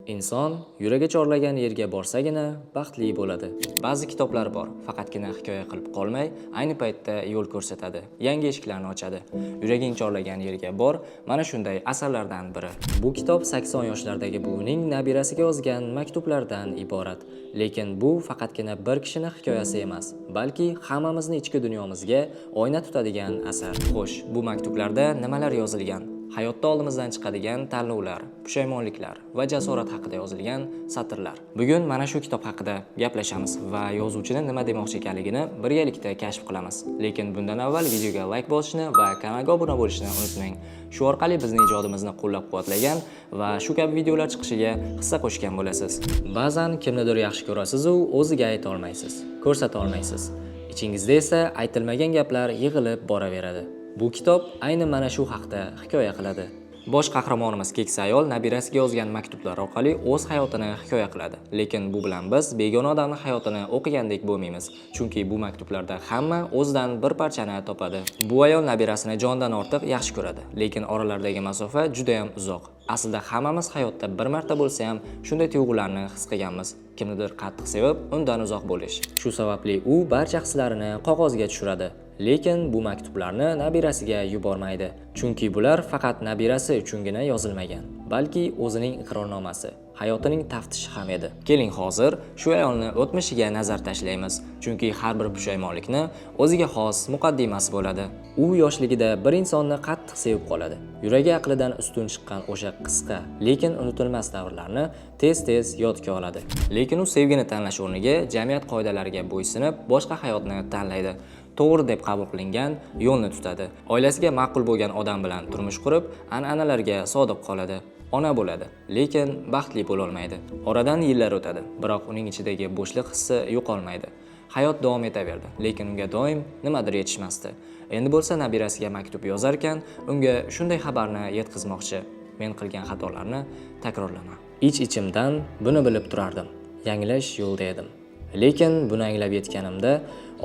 Inson yuragi chorlagan yerga borsagina baxtli bo'ladi. Ba'zi kitoblar bor, faqatgina hikoya qilib qolmay, ayni paytda yo'l ko'rsatadi, yangi eshiklarni ochadi. Yuraging chorlagan yerga bor, mana shunday asarlardan biri. Bu kitob 80 yoshlardagi buvining nabirasiga yozgan maktublardan iborat. Lekin bu faqatgina bir kishining hikoyasi emas, balki hammamizni ichki dunyomizga oyna tutadigan asar. Xo'sh, bu maktublarda nimalar yozilgan? Hayotda oldimizdan chiqadigan tanlovlar, pushaymonliklar va jasorat haqida yozilgan satrlar. Bugun mana shu kitob haqida gaplashamiz va yozuvchining nima demoqchi ekanligini birgalikda kashf qilamiz. Lekin bundan avval videoga like bosishni va kanalga obuna bo'lishni unutmang. Shu orqali bizning ijodimizni qo'llab-quvvatlagan va shu kabi videolar chiqishiga hissa qo'shgan bo'lasiz. Ba'zan kimnidir yaxshi ko'rasiz u o'ziga ayta olmaysiz, ko'rsata olmaysiz. Ichingizda esa aytilmagan gaplar yig'ilib boraveradi. Bu kitob ayni mana shu haqda hikoya qiladi. Bosh qahramonimiz keksa ayol nabirasiga yozgan maktublar orqali o'z hayotini hikoya qiladi. Lekin bu bilan biz begona odamning hayotini o'qigandek bo'lmaymiz, chunki bu maktublarda hamma o'zidan bir parchani topadi. Bu ayol nabirasini jondan ortiq yaxshi ko'radi, lekin oralaridagi masofa juda ham uzoq. Aslida hammamiz hayotda bir marta bo'lsa ham shunday tuyg'ularni his qilganmiz. Kimnidir qattiq sevib, undan uzoq bo'lish. Shu sababli u barcha hislarini qog'ozga tushiradi. Lekin bu maktublarni nabirasiga yubormaydi, chunki bular faqat nabirasi uchungina yozilmagan, balki o'zining iqrornomasi, hayotining taftishi ham edi. Keling hozir shu ayolni o'tmishiga nazar tashlaymiz, chunki har bir pushaymonlikni o'ziga xos muqaddimasi bo'ladi. U yoshligida bir insonni qattiq sevib qoladi. Yuragi aqlidan ustun chiqqan o'sha qisqa, lekin unutilmas davrlarni tez-tez yodga oladi. Lekin u sevgini tanlash o'rniga jamiyat qoidalariga bo'ysunib, boshqa hayotni tanlaydi. To'g'ri deb qabul qilingan yo'lni tutadi. Oilasiga ma'qul bo'lgan odam bilan turmush qurib, an'analarga sodiq qoladi. Ona bo'ladi, lekin baxtli bo'la olmaydi. Oradan yillar o'tadi, biroq uning ichidagi bo'shliq hissi yo'qolmaydi. Hayot davom etaverdi, lekin unga doim nimadir yetishmasdi. Endi bo'lsa nabirasiga maktub yozar ekan, unga shunday xabarni yetkazmoqchi: men qilgan xatolarni takrorlama. Ich-ichimdan buni bilib turardim. Yanglish yo'lda edim. Lekin buni anglab yetganimda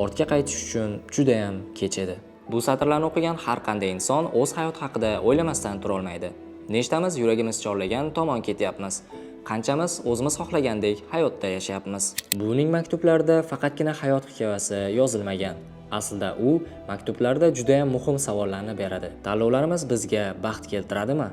ortga qaytish uchun juda ham kech edi. Bu satrlarni o'qigan har qanday inson o'z hayot haqida o'ylamasdan tura olmaydi. Nechtamiz yuragimiz chorlagan tomon ketyapmiz? Qanchamiz o'zimiz xohlagandek hayotda yashayapmiz? Buning maktublarida faqatgina hayot hikoyasi yozilmagan. Aslida u maktublarda juda ham muhim savollarni beradi. Tanlovlarimiz bizga baxt keltiradimi?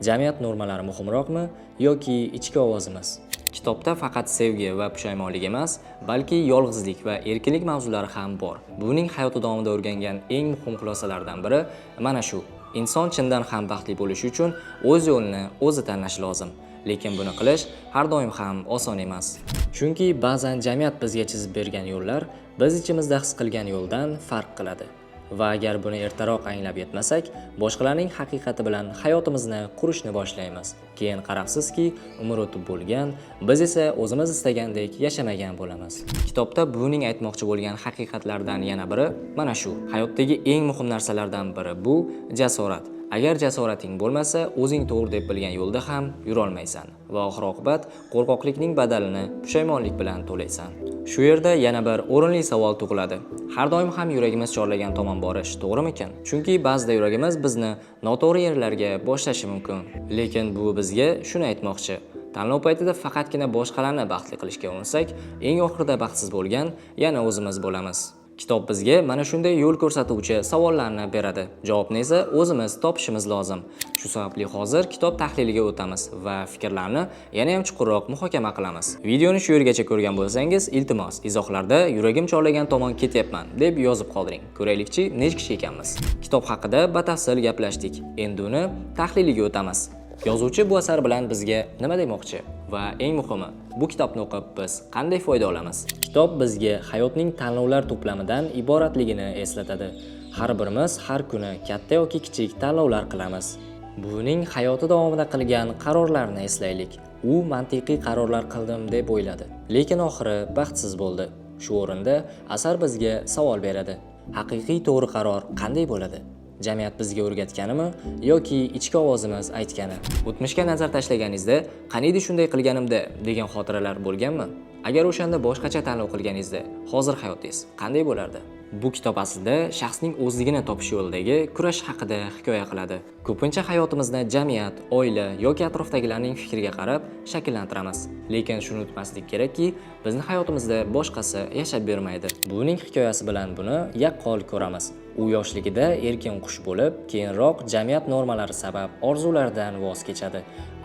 Jamiyat normalari muhimroqmi yoki ichki ovozimiz? Kitobda faqat sevgi va pushaymonlik emas, balki yolg'izlik va erkinlik mavzulari ham bor. Buning hayoti davomida o'rgangan eng muhim xulosalardan biri mana shu: inson chindan ham baxtli bo'lish uchun o'z yo'lini o'zi tanlashi lozim. Lekin buni qilish har doim ham oson emas. Chunki ba'zan jamiyat bizga chizib bergan yo'llar biz ichimizda his qilgan yo'ldan farq qiladi. Va agar buni ertaroq anglab yetmasak, boshqalarning haqiqati bilan hayotimizni qurishni boshlaymiz. Keyin qarabsizki, umr o'tib bo'lgan, biz esa o'zimiz istagandek yashamagan bo'lamiz. Kitobda buning aytmoqchi bo'lgan haqiqatlardan yana biri mana shu. Hayotdagi eng muhim narsalardan biri bu jasorat. Agar jasorating bo'lmasa, o'zing to'g'ri deb bilgan yo'lda ham yura olmaysan va oxir-oqibat qo'rqoqlikning badalini pushaymonlik bilan to'laysan. Shu yerda yana bir o'rinli savol tug'iladi. Har doim ham yuragimiz chorlagan tomon borish to'g'rimikin? Chunki ba'zida yuragimiz bizni noto'g'ri yerlarga boshlashi mumkin. Lekin bu bizga shuni aytmoqchi: tanlov paytida faqatgina boshqalarni baxtli qilishga urinsak, eng oxirida baxtsiz bo'lgan yana o'zimiz bo'lamiz. Kitob bizga mana shunday yo'l ko'rsatuvchi savollarni beradi. Javobni esa o'zimiz topishimiz lozim. Shu sababli hozir kitob tahliliga o'tamiz va fikrlarni yana ham chuqurroq muhokama qilamiz. Videoni shu yergacha ko'rgan bo'lsangiz, iltimos izohlarda yuragim chorlagan tomon ketyapman deb yozib qoldiring. Ko'raylikchi necha kishi ekanmiz. Kitob haqida batafsil gaplashdik. Endi uni tahliliga o'tamiz. Yozuvchi bu asar bilan bizga nima demoqchi? Va eng muhimi, bu kitobni o'qib biz qanday foyda olamiz? Kitob bizga hayotning tanlovlar to'plamidan iboratligini eslatadi. Har birimiz har kuni katta yoki kichik tanlovlar qilamiz. Buning hayoti davomida qilgan qarorlarni eslaylik. U mantiqiy qarorlar qildim deb o'yladi, lekin oxiri baxtsiz bo'ldi. Shu o'rinda asar bizga savol beradi. Haqiqiy to'g'ri qaror qanday bo'ladi? Jamiyat bizga o'rgatganimi yoki ichki ovozimiz aytgani? O'tmishga nazar tashlaganingizda, qaniydi shunday qilganimda degan xotiralar bo'lganmi? Agar o'shanda boshqacha tanlov qilganingizda, hozir hayotingiz qanday bo'lardi? Bu kitob aslida shaxsning o'zligini topish yo'lidagi kurash haqida hikoya qiladi. Ko'pincha hayotimizni jamiyat, oila yoki atrofdagilarning fikriga qarab shakllantiramiz. Lekin shuni unutmaslik kerakki, bizning hayotimizda boshqasi yashab bermaydi. Buning hikoyasi bilan buni yaqqol ko'ramiz. U yoshligida erkin qush bo'lib, keyinroq jamiyat normalari sabab orzularidan voz kechadi.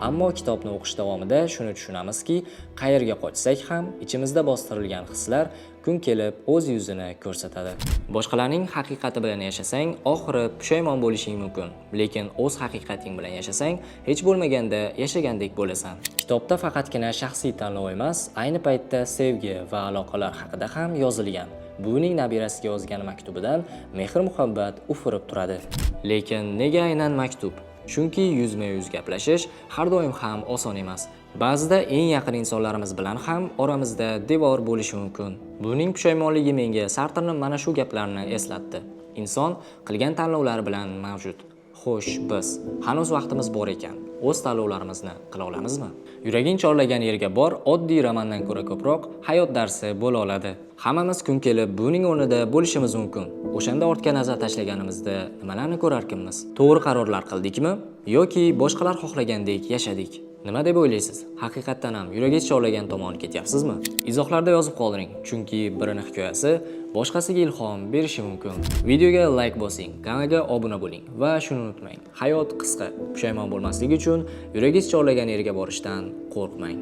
Ammo kitobni o'qish davomida shuni tushunamizki, qayerga qochsak ham ichimizda bostirilgan hislar kun kelib o'z yuzini ko'rsatadi. Boshqalarning haqiqati bilan yashasang, oxiri pushaymon bo'lishing mumkin. Lekin o'z haqiqating bilan yashasang, hech bo'lmaganda yashagandek bo'lasan. Kitobda faqatgina shaxsiy tanlov emas, ayni paytda sevgi va aloqalar haqida ham yozilgan. Buvining nabirasiga yozgan maktubidan mehr-muhabbat ufurib turadi. Lekin nega aynan maktub? Chunki yuzma-yuz gaplashish har doim ham oson emas. Ba'zida eng yaqin insonlarimiz bilan ham oramizda devor bo'lishi mumkin. Buning pushaymonligi menga Sartrning mana shu gaplarini eslatdi. Inson qilgan tanlovlari bilan mavjud. Xo'sh, biz hanuz vaqtimiz bor ekan, o'z tanlovlarimizni qila olamizmi? Yuraging chorlagan yerga bor oddiy romandan ko'ra ko'proq hayot darsi bo'la oladi. Hammamiz kun kelib buning o'rnida bo'lishimiz mumkin. O'shanda ortga nazar tashlaganimizda nimalarni ko'rarkanmiz? To'g'ri qarorlar qildikmi yoki boshqalar xohlagandek yashadik? Nima deb o'ylaysiz? Haqiqatdan ham yuragingiz chorlagan tomon ketyapsizmi? Izohlarda yozib qoldiring, chunki birining hikoyasi boshqasiga ilhom berishi mumkin. Videoga like bosing, kanalga obuna bo'ling va shuni unutmang. Hayot qisqa. Pushaymon bo'lmasligi uchun yuragingiz chorlagan yerga borishdan qo'rqmang.